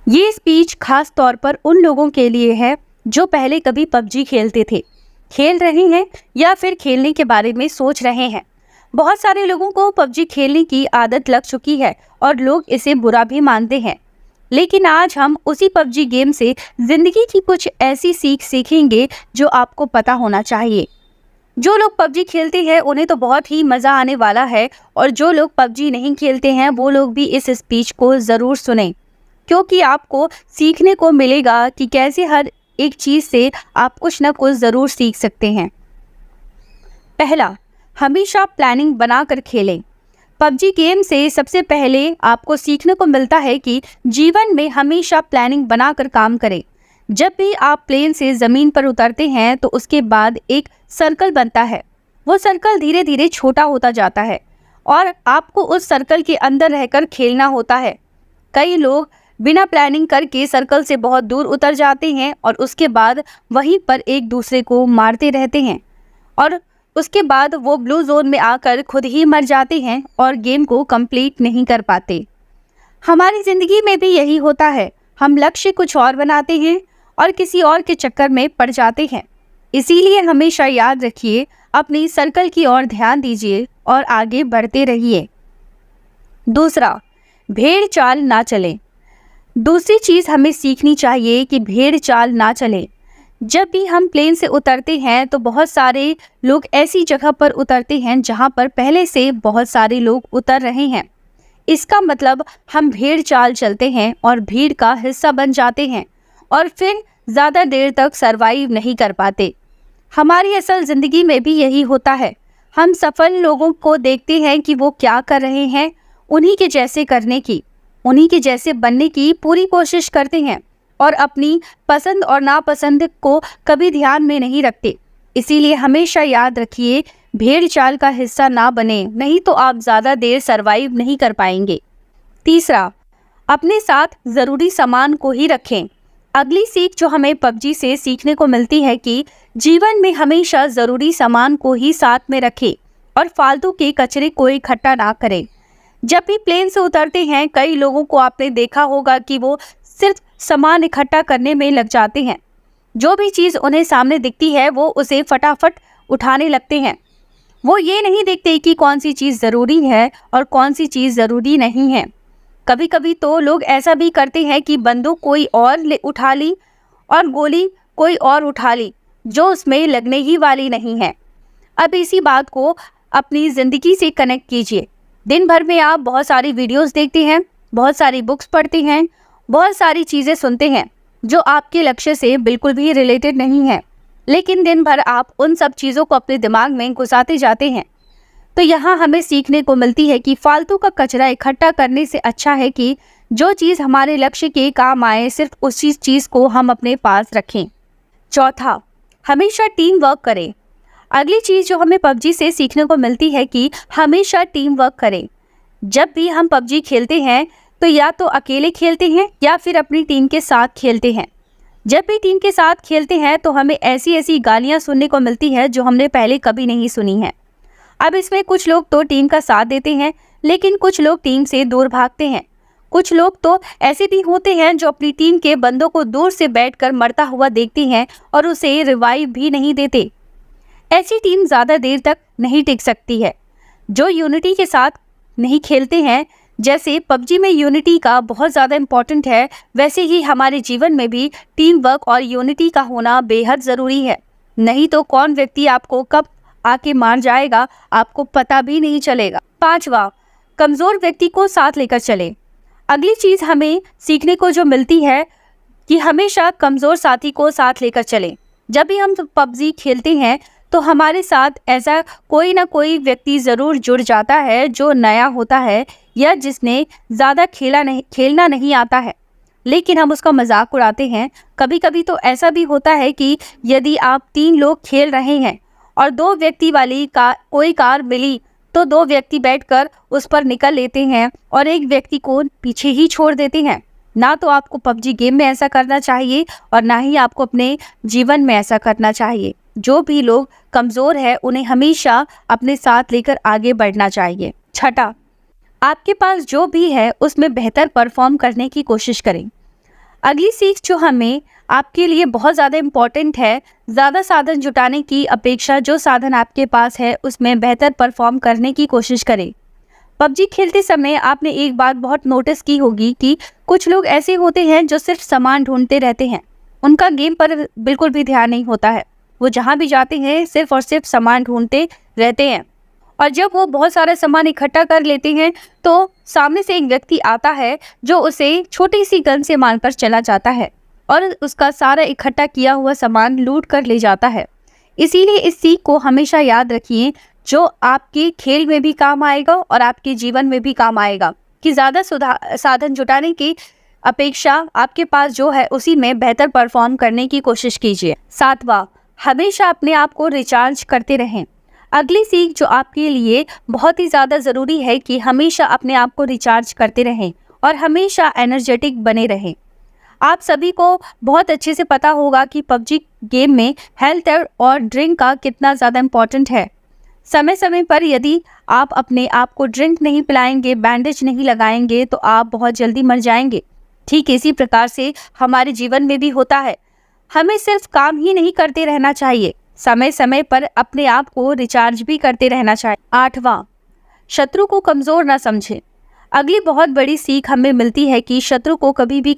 ये स्पीच खास तौर पर उन लोगों के लिए है जो पहले कभी पबजी खेलते थे, खेल रहे हैं या फिर खेलने के बारे में सोच रहे हैं। बहुत सारे लोगों को पबजी खेलने की आदत लग चुकी है और लोग इसे बुरा भी मानते हैं। लेकिन आज हम उसी पबजी गेम से जिंदगी की कुछ ऐसी सीख सीखेंगे जो आपको पता होना चाहिए। जो लोग पबजी खेलते हैं उन्हें तो बहुत ही मज़ा आने वाला है, और जो लोग पबजी नहीं खेलते हैं वो लोग भी इस स्पीच को ज़रूर सुनें, क्योंकि आपको सीखने को मिलेगा कि कैसे हर एक चीज़ से आप कुछ ना कुछ ज़रूर सीख सकते हैं। पहला, हमेशा प्लानिंग बनाकर खेलें। पबजी गेम से सबसे पहले आपको सीखने को मिलता है कि जीवन में हमेशा प्लानिंग बनाकर काम करें। जब भी आप प्लेन से ज़मीन पर उतरते हैं तो उसके बाद एक सर्कल बनता है। वो सर्कल धीरे धीरे छोटा होता जाता है और आपको उस सर्कल के अंदर रहकर खेलना होता है। कई लोग बिना प्लानिंग करके सर्कल से बहुत दूर उतर जाते हैं और उसके बाद वहीं पर एक दूसरे को मारते रहते हैं, और उसके बाद वो ब्लू जोन में आकर खुद ही मर जाते हैं और गेम को कंप्लीट नहीं कर पाते। हमारी ज़िंदगी में भी यही होता है। हम लक्ष्य कुछ और बनाते हैं और किसी और के चक्कर में पड़ जाते हैं। इसीलिए हमेशा याद रखिए, अपनी सर्कल की ओर ध्यान दीजिए और आगे बढ़ते रहिए। दूसरा, भेड़ चाल ना चलें। दूसरी चीज़ हमें सीखनी चाहिए कि भेड़ चाल ना चले। जब भी हम प्लेन से उतरते हैं तो बहुत सारे लोग ऐसी जगह पर उतरते हैं जहां पर पहले से बहुत सारे लोग उतर रहे हैं। इसका मतलब हम भेड़ चाल चलते हैं और भीड़ का हिस्सा बन जाते हैं और फिर ज़्यादा देर तक सरवाइव नहीं कर पाते। हमारी असल ज़िंदगी में भी यही होता है। हम सफल लोगों को देखते हैं कि वो क्या कर रहे हैं, उन्हीं के जैसे करने की, उन्हीं के जैसे बनने की पूरी कोशिश करते हैं और अपनी पसंद और नापसंद को कभी ध्यान में नहीं रखते। इसीलिए हमेशा याद रखिए, भेड़ चाल का हिस्सा ना बने, नहीं तो आप ज़्यादा देर सरवाइव नहीं कर पाएंगे। तीसरा, अपने साथ ज़रूरी सामान को ही रखें। अगली सीख जो हमें पबजी से सीखने को मिलती है कि जीवन में हमेशा ज़रूरी सामान को ही साथ में रखें और फालतू के कचरे को इकट्ठा ना करें। जब भी प्लेन से उतरते हैं, कई लोगों को आपने देखा होगा कि वो सिर्फ सामान इकट्ठा करने में लग जाते हैं। जो भी चीज़ उन्हें सामने दिखती है वो उसे फटाफट उठाने लगते हैं। वो ये नहीं देखते कि कौन सी चीज़ ज़रूरी है और कौन सी चीज़ ज़रूरी नहीं है। कभी कभी तो लोग ऐसा भी करते हैं कि बंदूक कोई और उठा ली और गोली कोई और उठा ली जो उसमें लगने ही वाली नहीं है। अब इसी बात को अपनी ज़िंदगी से कनेक्ट कीजिए। दिन भर में आप बहुत सारी वीडियोस देखते हैं, बहुत सारी बुक्स पढ़ते हैं, बहुत सारी चीज़ें सुनते हैं जो आपके लक्ष्य से बिल्कुल भी रिलेटेड नहीं है, लेकिन दिन भर आप उन सब चीज़ों को अपने दिमाग में घुसाते जाते हैं। तो यहाँ हमें सीखने को मिलती है कि फालतू का कचरा इकट्ठा करने से अच्छा है कि जो चीज़ हमारे लक्ष्य के काम आए सिर्फ उसी चीज़ को हम अपने पास रखें। चौथा, हमेशा टीम वर्क करें। अगली चीज़ जो हमें पबजी से सीखने को मिलती है कि हमेशा टीम वर्क करें। जब भी हम पबजी खेलते हैं तो या तो अकेले खेलते हैं या फिर अपनी टीम के साथ खेलते हैं। जब भी टीम के साथ खेलते हैं तो हमें ऐसी ऐसी गालियाँ सुनने को मिलती है जो हमने पहले कभी नहीं सुनी हैं। अब इसमें कुछ लोग तो टीम का साथ देते हैं, लेकिन कुछ लोग टीम से दूर भागते हैं। कुछ लोग तो ऐसे भी होते हैं जो अपनी टीम के बंदों को दूर से बैठकर मरता हुआ देखते हैं और उसे रिवाइव भी नहीं देते। ऐसी टीम ज़्यादा देर तक नहीं टिक सकती है। जो यूनिटी के साथ नहीं खेलते हैं, जैसे पबजी में यूनिटी का बहुत ज़्यादा इम्पॉर्टेंट है, वैसे ही हमारे जीवन में भी टीम वर्क और यूनिटी का होना बेहद ज़रूरी है। नहीं तो कौन व्यक्ति आपको कब आके मार जाएगा आपको पता भी नहीं चलेगा। पांचवा, कमज़ोर व्यक्ति को साथ लेकर चले। अगली चीज़ हमें सीखने को जो मिलती है कि हमेशा कमज़ोर साथी को साथ लेकर चलें। जब भी हम पबजी खेलते हैं तो हमारे साथ ऐसा कोई ना कोई व्यक्ति ज़रूर जुड़ जाता है जो नया होता है या जिसने ज़्यादा खेलना नहीं आता है, लेकिन हम उसका मजाक उड़ाते हैं। कभी कभी तो ऐसा भी होता है कि यदि आप 3 लोग खेल रहे हैं और 2 व्यक्ति वाली कोई कार मिली तो 2 व्यक्ति बैठकर उस पर निकल लेते हैं और एक व्यक्ति को पीछे ही छोड़ देते हैं। ना तो आपको पबजी गेम में ऐसा करना चाहिए और ना ही आपको अपने जीवन में ऐसा करना चाहिए। जो भी लोग कमज़ोर है उन्हें हमेशा अपने साथ लेकर आगे बढ़ना चाहिए। छठा, आपके पास जो भी है उसमें बेहतर परफॉर्म करने की कोशिश करें। अगली सीख जो हमें आपके लिए बहुत ज़्यादा इम्पॉर्टेंट है, ज़्यादा साधन जुटाने की अपेक्षा जो साधन आपके पास है उसमें बेहतर परफॉर्म करने की कोशिश करें। पबजी खेलते समय आपने एक बात बहुत नोटिस की होगी कि कुछ लोग ऐसे होते हैं जो सिर्फ सामान ढूंढते रहते हैं। उनका गेम पर बिल्कुल भी ध्यान नहीं होता है। वो जहाँ भी जाते हैं सिर्फ और सिर्फ सामान ढूंढते रहते हैं। और जब वो बहुत सारा सामान इकट्ठा कर लेते हैं तो सामने से एक व्यक्ति आता है जो उसे छोटी सी गन से मारकर चला जाता है और उसका सारा इकट्ठा किया हुआ सामान लूट कर ले जाता है। इसीलिए इस सीख को हमेशा याद रखिए, जो आपके खेल में भी काम आएगा और आपके जीवन में भी काम आएगा, कि ज़्यादा साधन जुटाने की अपेक्षा आपके पास जो है उसी में बेहतर परफॉर्म करने की कोशिश कीजिए। 7वां, हमेशा अपने आप को रिचार्ज करते रहें। अगली सीख जो आपके लिए बहुत ही ज़्यादा ज़रूरी है कि हमेशा अपने आप को रिचार्ज करते रहें और हमेशा एनर्जेटिक बने रहें। आप सभी को बहुत अच्छे से पता होगा कि पबजी गेम में हेल्थ और ड्रिंक का कितना ज़्यादा इम्पॉर्टेंट है। समय समय पर यदि आप अपने आप को ड्रिंक नहीं पिलाएंगे, बैंडेज नहीं लगाएंगे तो आप बहुत जल्दी मर जाएंगे। ठीक इसी प्रकार से हमारे जीवन में भी होता है। हमें सिर्फ काम ही नहीं करते रहना चाहिए, समय समय पर अपने आप को रिचार्ज भी करते रहना चाहिए। 8वां, शत्रु को कमज़ोर ना समझें। अगली बहुत बड़ी सीख हमें मिलती है कि शत्रु को कभी भी